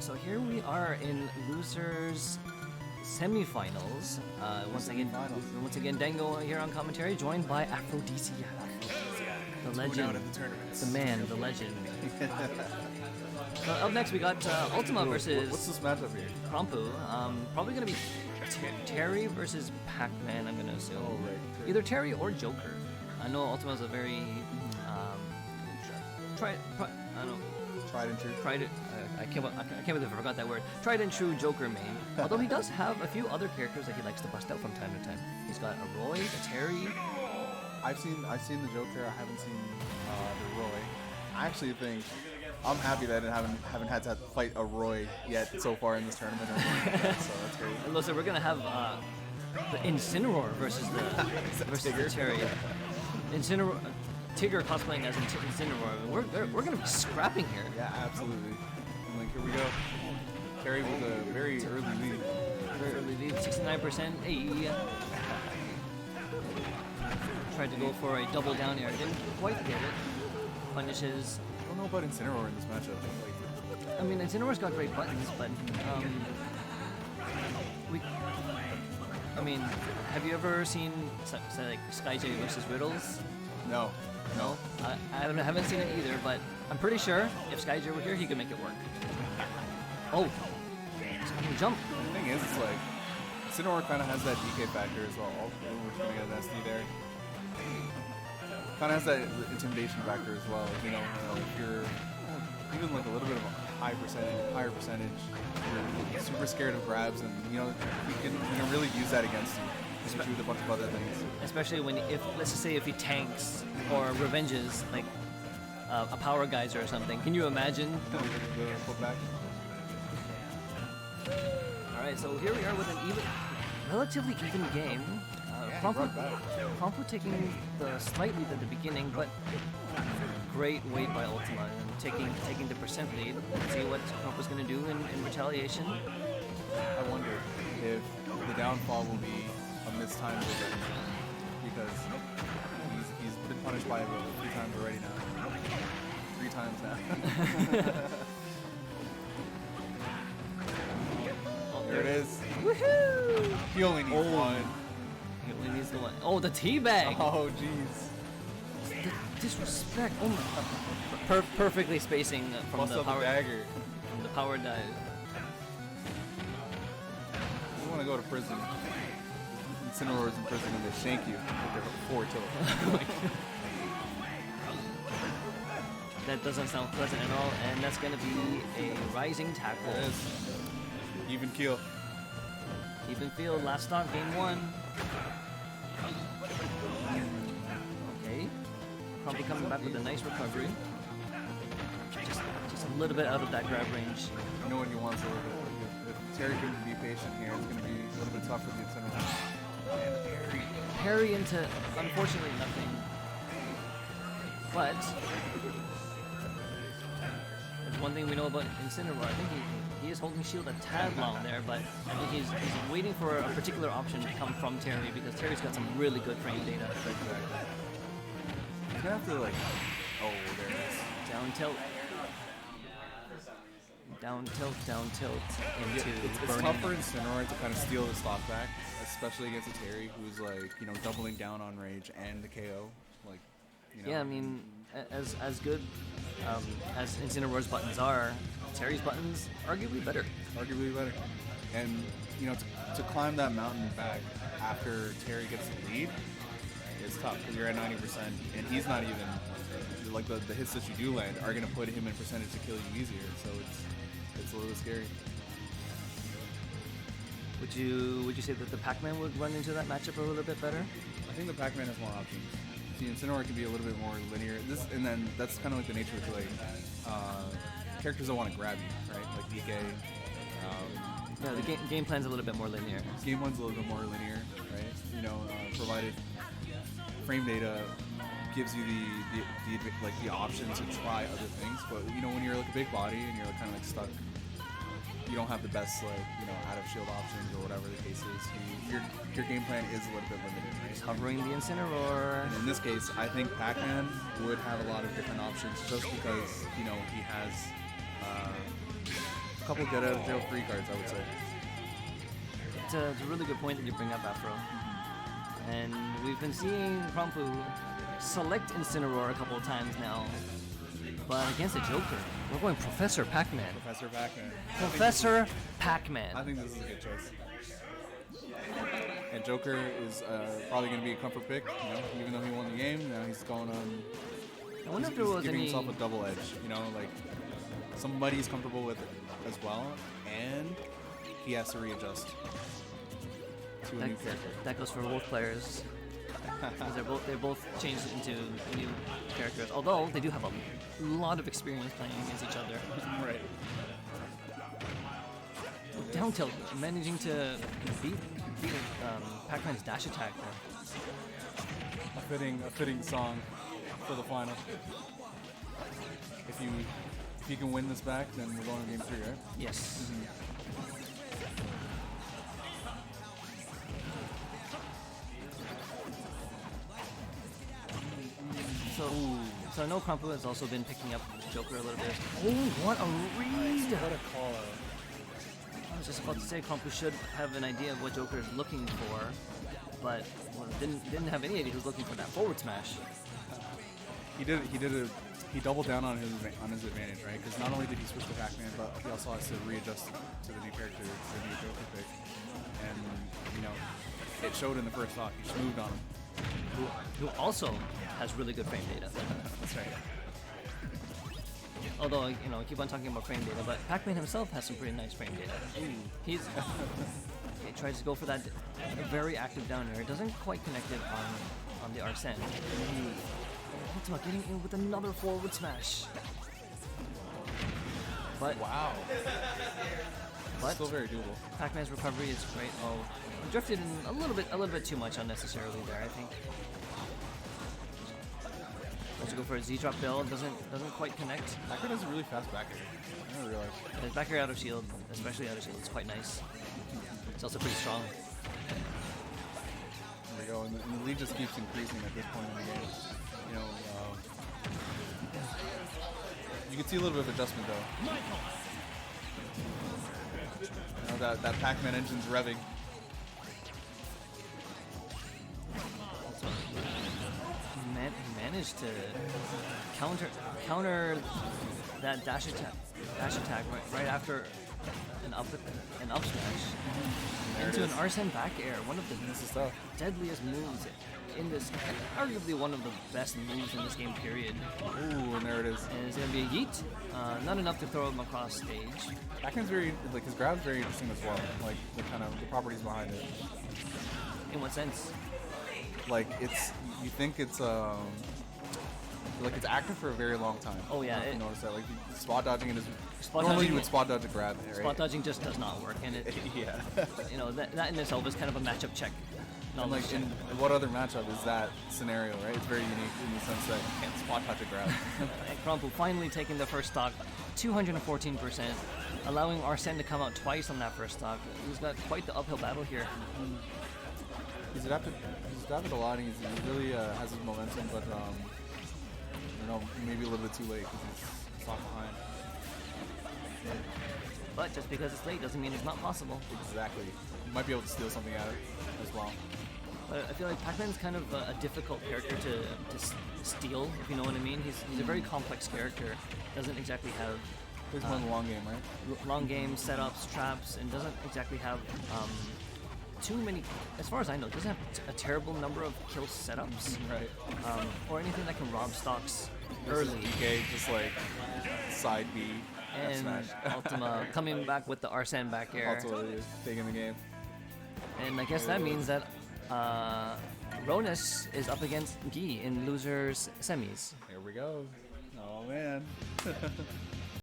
So here we are in losers semifinals. Once again, Dango here on commentary, joined by Aphrodisiac. The legend, the man, the legend. Up next we got Ultima versus what's this matchup here? Krompu. Probably gonna be Terry versus Pac-Man, I'm gonna assume. Oh, right. Either Terry or Joker. I know Ultima's a very tried and true. I can't believe I forgot that word. Tried and true Joker main. Although he does have a few other characters that he likes to bust out from time to time. He's got a Roy, a Terry. I've seen the Joker. I haven't seen the Roy. I actually think I'm happy that I haven't had to fight a Roy yet so far in this tournament. So that's great. And listen, we're gonna have the Incineroar versus the Terry. Incineroar. Tigger cosplaying as Incineroar. We're gonna be scrapping here. Yeah, absolutely. Like, here we go. Terry with a very early lead. 69%. Hey. Tried to go for a double down air. Didn't quite get it. Punishes. I don't know about Incineroar in this matchup. I mean, Incineroar's got great buttons, but have you ever seen like SkyJ versus Riddles? No. No, I haven't seen it either, but I'm pretty sure if SkyJ were here, he could make it work. Oh, jump. The thing is, it's like, Incineroar kind of has that DK factor as well. We're just going to get an SD there. Kind of has that intimidation factor as well. You know, if you're even like a little bit of a higher percentage, you're super scared of grabs, and you know, you can really use that against you. With a bunch of other things. Especially let's just say if he tanks or revenges like a power geyser or something. Can you imagine? Alright, so here we are with an relatively even game. Krompu taking the slight lead at the beginning, but great weight by Ultima and taking the percent lead. Let's see what Krompu's going to do in retaliation. I wonder if the downfall will be a mistimed revenge, because he's been punished by it a few times already now. 3 times now. There it is. Woohoo! He only needs one. He only needs the one. Oh, the teabag! Oh, jeez. The disrespect. Oh my. Perfectly spacing from the power dagger. From the power dive. You want to go to prison. Incineroar's in prison and they shank you with their forward tilt. That doesn't sound pleasant at all, and that's going to be a rising tackle. It is. Even keel. Even field, last stock, game 1. Okay. Probably coming back with a nice recovery. Just a little bit out of that grab range. You know what he wants a little bit. If Terry couldn't be patient here, it's going to be a little bit tough for the Incineroar. And parry into, unfortunately, nothing. But there's one thing we know about Incineroar. I think he is holding shield a tad long there, but I think he's waiting for a particular option to come from Terry, because Terry's got some really good frame data. He's gonna have to, like, oh, there it is. Down tilt. Down tilt into It's tough for Incineroar to kind of steal the stock back, especially against a Terry who's like, you know, doubling down on rage and the KO. Like, you know. Yeah, I mean, as good as Incineroar's buttons are, Terry's buttons arguably better. And you know, to climb that mountain back after Terry gets the lead, it's tough because you're at 90%, and he's not even like the hits that you do land are gonna put him in percentage to kill you easier. So it's a little scary. Would you say that the Pac-Man would run into that matchup a little bit better? I think the Pac-Man has more options. See, Incineroar can be a little bit more linear. And then that's kind of like the nature of like characters that want to grab you, right? Like DK. Yeah, the game plan's a little bit more linear. Game one's a little bit more linear, right? You know, provided frame data gives you the option to try other things. But you know, when you're like a big body and you're kind of like stuck, you don't have the best out of shield options or whatever the case is. Your game plan is a little bit limited. Right? He's hovering the Incineroar. And in this case, I think Pac-Man would have a lot of different options just because he has couple get out of jail free cards, I would say. It's a really good point that you bring up, Afro. And we've been seeing Krompu select Incineroar a couple of times now. But against a Joker, we're going Professor Pac-Man. Professor Pac-Man. Professor Pac-Man. I think this is a good choice. And Joker is probably going to be a comfort pick, you know, even though he won the game. Now he's going on. I wonder if He's there was giving any. himself a double edge, you know, like somebody he's comfortable with as well, and he has to readjust to a new character. That goes for both players. 'Cause they're both changed into new characters. Although they do have a lot of experience playing against each other. Right. Down tilt, managing to beat Pac-Man's dash attack there. A fitting song for the final. If you can win this back, then we're going to game 3, right? Yes. So I know Krompu has also been picking up Joker a little bit. Oh, what a read! What a call. I was just about to say Krompu should have an idea of what Joker is looking for, but didn't have any idea he was looking for that forward smash. He doubled down on his advantage, right? Because not only did he switch to Pac-Man, but he also has to readjust to the new character, to the new Joker pick. And you know, it showed in the first stock. He moved on him. Who also has really good frame data. That's right. Although, you know, I keep on talking about frame data, but Pac-Man himself has some pretty nice frame data. He tries to go for that very active down air. It doesn't quite connect it on the Arsene. Ultima getting in with another forward smash. But Wow. Still very doable. Pac-Man's recovery is great. Oh, drifted in a little bit too much unnecessarily there, I think. Also go for a Z-drop build, doesn't quite connect. Pac-Man has a really fast back air. I didn't realize. His back air out of shield, especially out of shield, is quite nice. It's also pretty strong. There we go, and the lead just keeps increasing at this point in the game. You know, you can see a little bit of adjustment though. You know, that Pac-Man engine's revving. He managed to counter that dash attack right after an up smash into an Arsene back air, one of the deadliest moves in this, arguably one of the best moves in this game, period. Ooh, and there it is. And it's gonna be a yeet, not enough to throw him across stage. Pac-Man's very, like, his grab's very interesting as well, like the kind of the properties behind it. In what sense? Like you think it's like it's active for a very long time. Oh yeah, you notice that, like spot dodging it is. Spot Normally dodging, you would spot dodge a grab, right? Spot dodging just does not work, and it, yeah. you know, that in itself is kind of a matchup check. And like, in what other matchup is that scenario, right? It's very unique in the sense that you can't spot touch a grab. And Krompu finally taking the first stock, 214%, allowing Arsene to come out twice on that first stock. He's got quite the uphill battle here. He's adapted a lot, and he really has his momentum, but I don't know, maybe a little bit too late because he's off behind. But just because it's late doesn't mean it's not possible. Exactly. You might be able to steal something out of it as well. But I feel like Pac-Man's kind of a difficult character to steal, if you know what I mean. He's a very complex character. Doesn't exactly have Plays more in the long game, right? long game setups, traps, and doesn't exactly have too many. As far as I know, doesn't have a terrible number of kill setups, Right. or anything that can rob stocks Early. early. DK, just like side B. And smash. Ultima coming back with the Arsene back air. Also taking the game. And I guess that means that Ronus is up against Guy in losers semis. Here we go. Oh man.